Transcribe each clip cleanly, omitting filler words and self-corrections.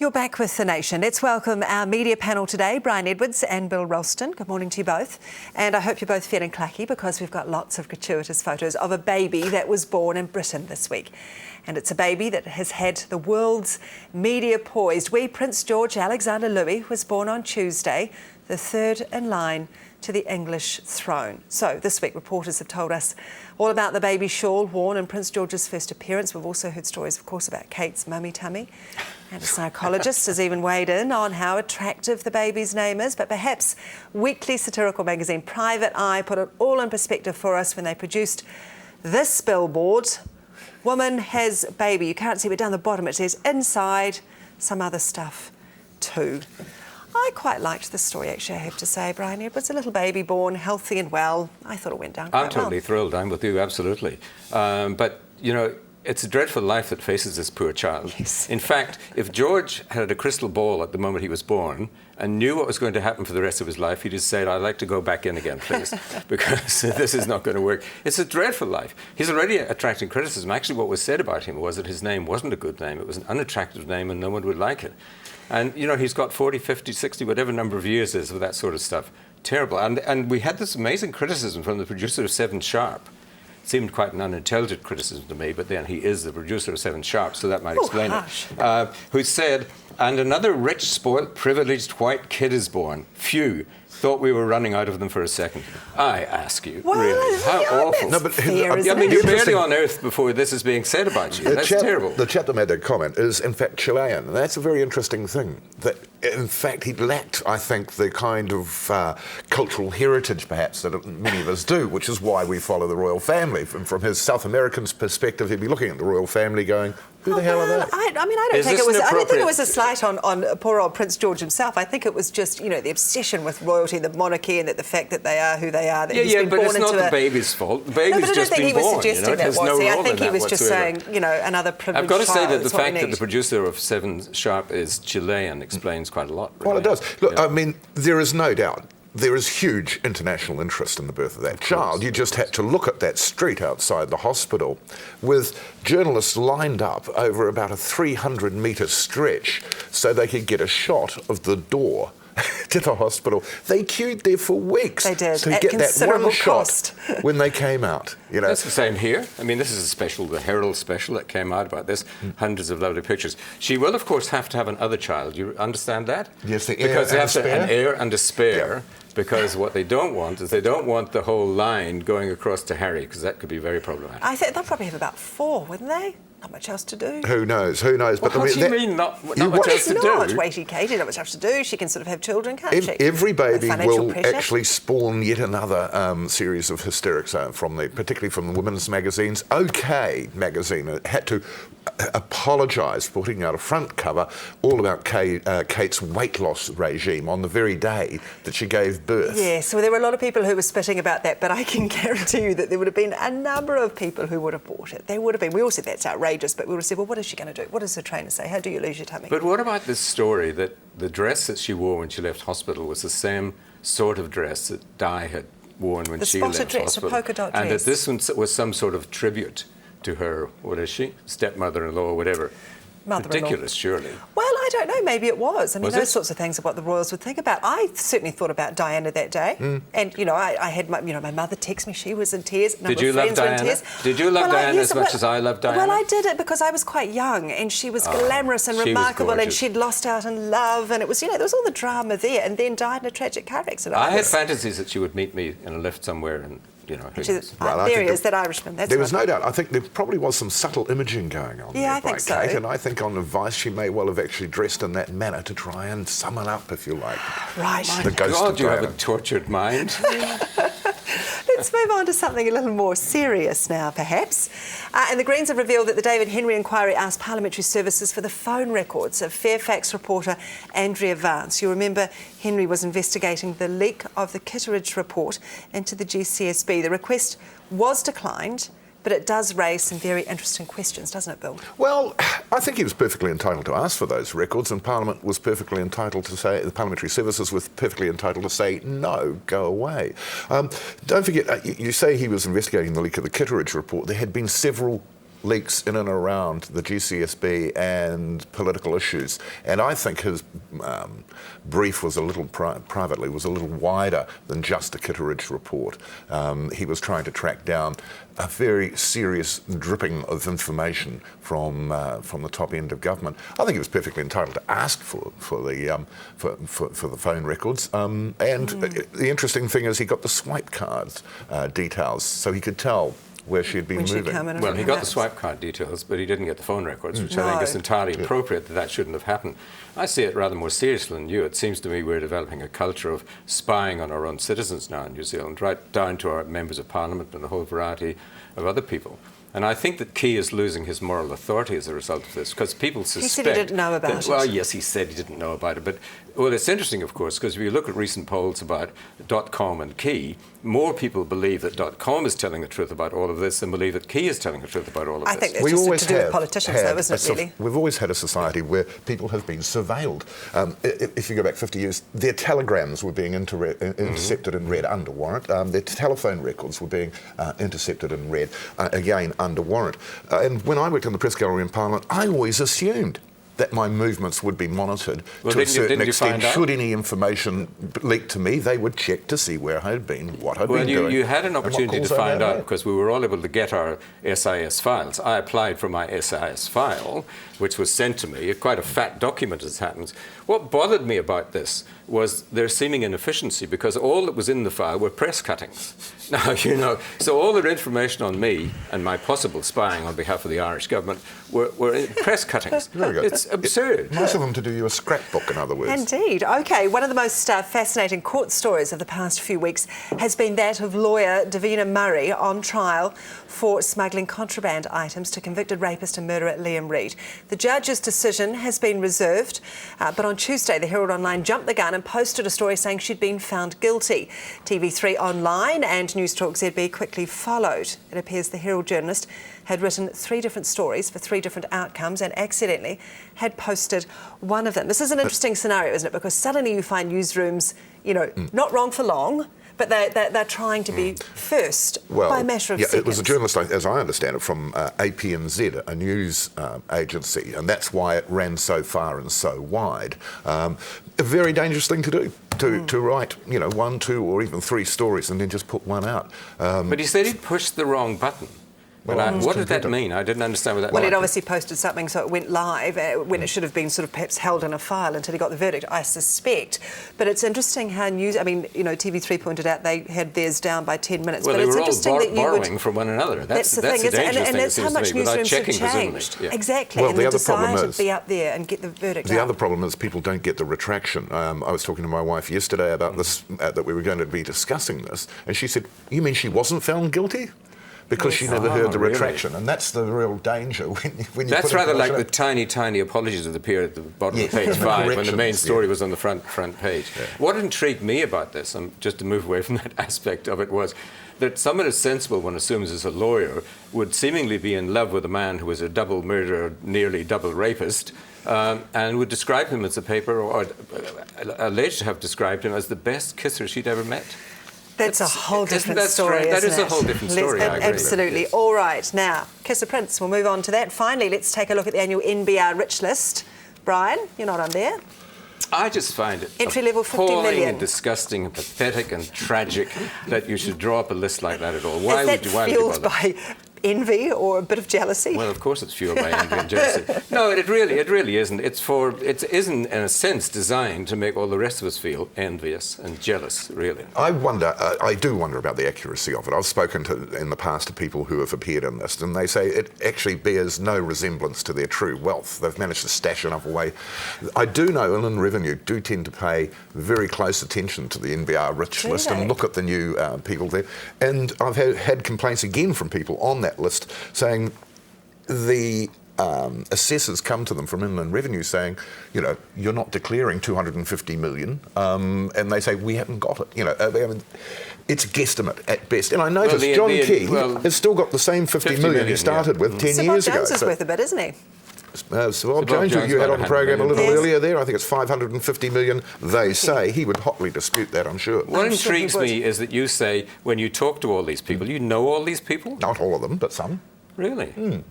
You're back with The Nation. Let's welcome our media panel today, Brian Edwards and Bill Ralston. Good morning to you both. And I hope you're both feeling clacky because we've got lots of gratuitous photos of a baby that was born in Britain this week. And it's a baby that has had the world's media poised. Wee Prince George Alexander Louis was born on Tuesday, the third in line to the English throne. So this week reporters have told us all about the baby shawl worn in Prince George's first appearance. We've also heard stories, of course, about Kate's mummy tummy. And a psychologist has even weighed in on how attractive the baby's name is. But perhaps weekly satirical magazine Private Eye put it all in perspective for us when they produced this billboard. Woman has baby. You can't see, but down the bottom it says inside some other stuff too. I quite liked this story, actually, I have to say, Brian Edwards. A little baby born, healthy and well. I thought it went down quite well. I'm totally thrilled. I'm with you, absolutely. But, you know, it's a dreadful life that faces this poor child. Yes. In fact, if George had a crystal ball at the moment he was born and knew what was going to happen for the rest of his life, he'd just said, I'd like to go back in again, please, because this is not going to work. It's a dreadful life. He's already attracting criticism. Actually, what was said about him was that his name wasn't a good name. It was an unattractive name and no one would like it. And, you know, he's got 40, 50, 60, whatever number of years is of that sort of stuff. Terrible. And we had this amazing criticism from the producer of 7 Sharp. It seemed quite an unintelligent criticism to me, but then he is the producer of 7 Sharp, so that might explain it. Who said, and another rich, spoilt, privileged white kid is born. Phew. Thought we were running out of them for a second. I ask you, well, really, how awful. No, but fair, I mean, you're barely on Earth before this is being said about you. That's terrible. The chap that made that comment is, in fact, Chilean. And that's a very interesting thing. That, in fact, he lacked, I think, the kind of cultural heritage, perhaps, that many of us do, which is why we follow the royal family. From his South American perspective, he'd be looking at the royal family going, who the hell are they? I don't think it was a slight on poor old Prince George himself. I think it was just, you know, the obsession with royalty, the monarchy, and that the fact that they are who they are. That he's been but born it's not into the baby's fault. The baby's no, just been born. I don't think he was suggesting that, was he? I think he was just whatsoever. saying, you know, another privileged I've got to say child that the fact that the producer of 7 Sharp is Chilean explains quite a lot. Really. Well, it does. Look, I mean, there is no doubt. There is huge international interest in the birth of that child. You just had to look at that street outside the hospital with journalists lined up over about a 300-metre stretch so they could get a shot of the door to the hospital. They queued there for weeks to get that one cost. shot when they came out. You know, that's the same here. I mean, this is a special, the Herald special that came out about this. Hundreds of lovely pictures. She will, of course, have to have another child. You understand that? Yes, because they have an heir and a spare. Yeah. Because what they don't want is they don't want the whole line going across to Harry, because that could be very problematic. I think they'll probably have about 4, wouldn't they? Not much else to do. Who knows? Who knows? Well, what do you mean not much else to do? Not weighty Katie, not much else to do. She can sort of have children, can't she? Every baby will actually spawn yet another series of hysterics particularly from the women's magazines. OK magazine had to apologise for putting out a front cover all about Kate's weight loss regime on the very day that she gave birth. Yes, so there were a lot of people who were spitting about that, but I can guarantee you that there would have been a number of people who would have bought it. There would have been. We all said that's outrageous, but we would have said, well, what is she going to do? What does the trainer say? How do you lose your tummy? But what about this story that the dress that she wore when she left hospital was the same sort of dress that Di had worn when she left hospital? The polka dot dress. And that this one was some sort of tribute to her, what is she? Stepmother-in-law or whatever. Ridiculous, surely. Well, I don't know. Maybe it was. I mean, those sorts of things are what the royals would think about. I certainly thought about Diana that day. And, you know, I had my mother text me. She was in tears. Did you love Diana? Did you love Diana as much as I loved Diana? Well, I did it because I was quite young and she was glamorous and remarkable and she'd lost out in love and it was, you know, there was all the drama there and then died in a tragic car accident. I had fantasies that she would meet me in a lift somewhere and, you know, there he is, that Irishman. That's there was no doubt. I think there probably was some subtle imaging going on there by Kate, and I think on advice she may well have actually dressed in that manner to try and summon up, if you like, the ghost of Diana. You have a tortured mind. Let's move on to something a little more serious now, perhaps. And the Greens have revealed that the David Henry inquiry asked Parliamentary Services for the phone records of Fairfax reporter Andrea Vance. You remember Henry was investigating the leak of the Kitteridge report into the GCSB. The request was declined, but it does raise some very interesting questions, doesn't it, Bill? Well, I think he was perfectly entitled to ask for those records, and Parliament was perfectly entitled to say, the Parliamentary Services was perfectly entitled to say, no, go away. Don't forget, you say he was investigating the leak of the Kitteridge report. There had been several leaks in and around the GCSB and political issues. And I think his brief was a little, privately, was a little wider than just a Kitteridge report. He was trying to track down a very serious dripping of information from the top end of government. I think he was perfectly entitled to ask for the phone records. The interesting thing is he got the swipe cards details, so he could tell where she'd been moving. Well, he got the swipe card details, but he didn't get the phone records, which I think is entirely appropriate that shouldn't have happened. I see it rather more seriously than you. It seems to me we're developing a culture of spying on our own citizens now in New Zealand, right down to our members of parliament and a whole variety of other people. And I think that Key is losing his moral authority as a result of this, because people suspect... He said he didn't know about it. Well, yes, he said he didn't know about it. But, well, it's interesting, of course, because if you look at recent polls about .com and Key, more people believe that .com is telling the truth about all of this than believe that Key is telling the truth about all of this. I think that's just to do with politicians, though, isn't it, really? We've always had a society where people have been surveilled. If you go back 50 years, their telegrams were being intercepted and read under warrant. Their telephone records were being intercepted and read, again, under warrant. And when I worked in the press gallery in Parliament, I always assumed that my movements would be monitored to a certain extent. Should any information leak to me, they would check to see where I had been, what I'd been doing. Well, you had an opportunity to find out, because we were all able to get our SIS files. I applied for my SIS file, which was sent to me, quite a fat document as it happens. What bothered me about this was their seeming inefficiency, because all that was in the file were press cuttings. Now, you know, so all their information on me and my possible spying on behalf of the Irish government were press cuttings. Very good. It's absurd. Most of them to do you a scrapbook, in other words. Indeed. OK, one of the most fascinating court stories of the past few weeks has been that of lawyer Davina Murray on trial for smuggling contraband items to convicted rapist and murderer Liam Reid. The judge's decision has been reserved, but on Tuesday the Herald Online jumped the gun and posted a story saying she'd been found guilty. TV3 Online and News Talk ZB quickly followed. It appears the Herald journalist had written 3 different stories for 3 different outcomes and accidentally had posted one of them. This is an interesting scenario, isn't it? Because suddenly you find newsrooms, you know, not wrong for long, but they're trying to be first by a matter of seconds. It was a journalist, as I understand it, from APNZ, a news agency, and that's why it ran so far and so wide. A very dangerous thing to do, to write, you know, 1, 2 or even 3 stories and then just put one out. But he said he pushed the wrong button. What did that mean? I didn't understand what that meant. Well, he'd obviously posted something so it went live when it should have been sort of perhaps held in a file until he got the verdict, I suspect. But it's interesting how news... I mean, you know, TV3 pointed out they had theirs down by 10 minutes. Well, but they it's were interesting all that you borrowing from one another. That's the thing, and that's how much newsrooms have changed. Yeah. Exactly. Well, and the the other desire problem to be up there and get the verdict The other problem is people don't get the retraction. I was talking to my wife yesterday about this, that we were going to be discussing this, and she said, "You mean she wasn't found guilty?" Because she never heard the retraction, and that's the real danger when you That's rather like the tiny, tiny apologies that appear at the bottom of page 5 when the main story was on the front page. Yeah. What intrigued me about this, just to move away from that aspect of it, was that someone as sensible, one assumes as a lawyer, would seemingly be in love with a man who was a double murderer, nearly double rapist, and would describe him as a paper, or alleged to have described him as the best kisser she'd ever met. That's a whole different story, That isn't is a whole different story, I agree. Absolutely. Yes. All right, now, Kiss of Prince, we'll move on to that. Finally, let's take a look at the annual NBR Rich List. Brian, you're not on there. I just find it entry level 50 million. And disgusting and pathetic and tragic that you should draw up a list like that at all. Why would you bother? By envy or a bit of jealousy? Well, of course it's fueled by envy and jealousy. No, it really isn't. It isn't, in a sense, designed to make all the rest of us feel envious and jealous, really. I do wonder about the accuracy of it. I've spoken in the past to people who have appeared in this, and they say it actually bears no resemblance to their true wealth. They've managed to stash enough away. I do know Inland Revenue do tend to pay very close attention to the NBR Rich List and look at the new people there. And I've had complaints again from people on that list saying the assessors come to them from Inland Revenue saying, you know, you're not declaring 250 million, and they say, we haven't got it. You know, I mean, it's a guestimate at best. And I noticed John Key has still got the same 50 million he started with 10 years ago. Bob Jones is worth a bit, isn't he? Bob Jones, you had on the programme a little earlier there, I think it's 550 million, they say. He would hotly dispute that, I'm sure. What intrigues me is that you say, when you talk to all these people, you know all these people? Not all of them, but some. Really?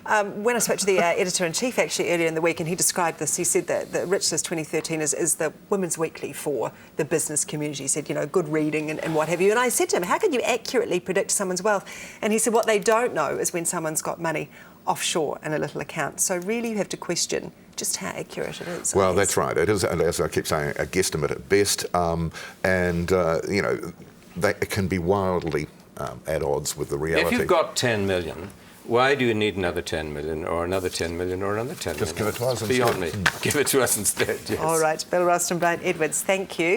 When I spoke to the editor-in-chief actually earlier in the week, and he described this, he said that the Rich List 2013 is the Women's Weekly for the business community. He said, you know, good reading and what have you. And I said to him, how can you accurately predict someone's wealth? And he said, what they don't know is when someone's got money offshore in a little account. So really you have to question just how accurate it is. Well, that's right. It is, as I keep saying, a guesstimate at best. You know, it can be wildly at odds with the reality. If you've got 10 million, why do you need another 10 million or another 10 million or another 10 million? Just give it to us Beyond me. instead. Give it to us instead, yes. All right, Bill Ralston, Brian Edwards, thank you.